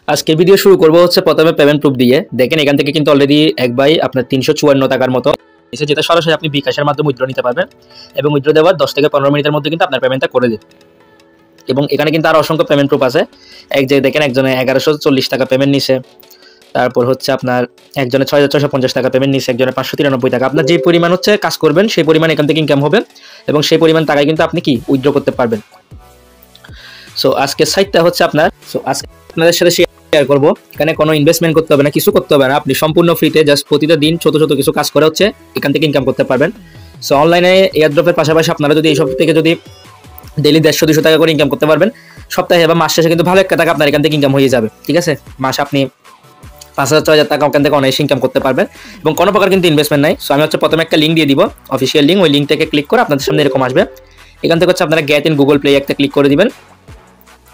আজকের ভিডিও শুরু করব হচ্ছে প্রথমে পেমেন্ট প্রুফ দিয়ে। দেখেন এখান থেকে কিন্তু অলরেডি এক বাই আপনার 354 টাকার মতো এসে, যেটা সরাসরি আপনি বিকাশের মাধ্যমে উইথড্র নিতে পারবেন এবং উইথড্র দেওয়ার 10 থেকে 15 মিনিটের মধ্যে কিন্তু আপনার পেমেন্টটা করে দেবে। এবং এখানে কিন্তু আরও অসংখ্য পেমেন্ট প্রুফ আছে। এক যে দেখেন একজনে 1140 টাকা পেমেন্ট নিছে, তারপর হচ্ছে আপনার একজনে 6650 টাকা পেমেন্ট নিছে, একজনে 593 টাকা। আপনার যে পরিমাণ হচ্ছে কাজ করবেন সেই পরিমাণ এখান থেকে ইনকাম হবে এবং সেই পরিমাণ টাকায় কিন্তু আপনি কি উইথড্র করতে পারবেন। সো আজকের সাইটটা হচ্ছে আপনার, আজকে আপনাদের সাথে শেয়ার করব। এখানে কোনো ইনভেস্টমেন্ট করতে হবে না, কিছু করতে হবে না, আপনি সম্পূর্ণ ফ্রিতে জাস্ট প্রতিটা দিন ছোট ছোট কিছু কাজ করে হচ্ছে এখান থেকে ইনকাম করতে পারবেন। সো অনলাইনে এয়ারড্রপের পাশাপাশি আপনারা যদি এইসব থেকে যদি ডেলি 150-200 টাকা করে ইনকাম করতে পারবেন সপ্তাহে বা মাস শেষে, কিন্তু ভালো একটা টাকা আপনার এখান থেকে ইনকাম হয়ে যাবে। ঠিক আছে, মাসে আপনি 5000-6000 টাকা ওখান থেকে অনেক ইনকাম করতে পারবেন এবং কোনো প্রকার কিন্তু ইনভেস্টমেন্ট নাই। সো আমি হচ্ছে প্রথমে একটা লিঙ্ক দিয়ে দিব, অফিসিয়াল লিঙ্ক। ওই লিঙ্ক থেকে ক্লিক করে আপনাদের সামনে এরকম আসবে। এখান থেকে হচ্ছে আপনারা গেট ইন গুগল প্লে একটা ক্লিক করে দিবেন।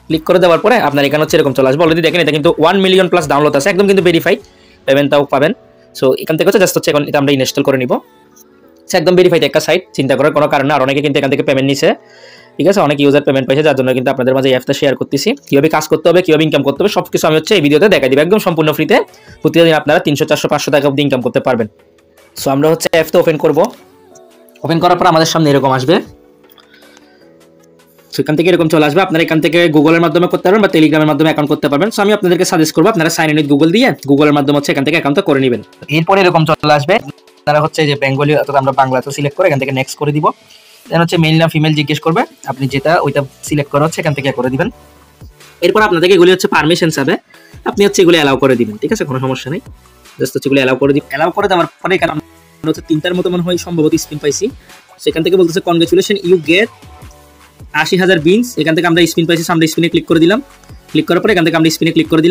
ক্লিক করে দেওয়ার পরে আপনার এখানে হচ্ছে এরকম চলে আসবে। অলরেডি দেখেন এটা কিন্তু 1 মিলিয়ন প্লাস ডাউনলোড আছে, একদম কিন্তু ভেরিফাইড, পেমেন্টটাও পাবেন। সো এখান থেকে হচ্ছে জাস্ট হচ্ছে এখন এটা আমরা ইনস্টল করে নিব। একদম ভেরিফাইড একটা সাইট, চিন্তা করার কোনো কারণ না। আর অনেকে কিন্তু এখান থেকে পেমেন্ট নিছে, ঠিক আছে, অনেক ইউজার পেমেন্ট পাইছে, যার জন্য কিন্তু আপনাদের মাঝে এই অ্যাপটা শেয়ার করতেছি। কীভাবে কাজ করতে হবে, কীভাবে ইনকাম করতে হবে সব কিছু আমি হচ্ছে এই ভিডিওতে দেখাই দিব, একদম সম্পূর্ণ ফ্রিতে। প্রতিদিন আপনারা 300-400-500 টাকা অবধি ইনকাম করতে পারবেন। সো আমরা হচ্ছে অ্যাপটা ওপেন করব। ওপেন করার পর আমাদের সামনে এরকম আসবে। সেখান থেকে এরকম চলে আসবে। আপনারা এখান থেকে গুগলের মাধ্যমে করতে পারবেন বা টেলিগ্রামের মাধ্যমে অ্যাকাউন্ট করতে পারবেন। সো আমি আপনাদেরকে সাজেস্ট করবো আপনারা সাইন ইন উইথ গুগল দিয়ে গুগলের মাধ্যমে হচ্ছে এখান থেকে অ্যাকাউন্টটা করে নেবেন। এরপরে এরকম চলে আসবে। আপনারা হচ্ছে যে বেঙ্গলি অর্থাৎ আমরা বাংলা তো সিলেক্ট করে এখান থেকে নেক্সট করে দিব। দেন হচ্ছে মেল না ফিমেল জিজ্ঞেস করবে, আপনি যেটা ওইটা সিলেক্ট করা হচ্ছে এখান থেকে করে দিবেন। এরপর আপনাদেরকে এগুলি হচ্ছে পারমিশন চাবে, আপনি হচ্ছে এগুলো অ্যালাউ করে দিবেন। ঠিক আছে, কোনো সমস্যা নেই, জাস্ট হচ্ছে এগুলো অ্যালাউ করে দিবেন। অ্যালাউ করে দেওয়ার পরে এখানে হচ্ছে 3টার মতো মনে হয় সম্ভবত স্পিন পাইছি। সেখান থেকে বলতেছে কনগ্রাচুলেশন ইউ গেট 80,000 বিনস। এখান থেকে আমরা স্পিন পাইছি, আমরা স্পিনে ক্লিক করে দিলাম। ক্লিক করার পরে এখান থেকে আমরা স্পিনে ক্লিক করে দিলাম।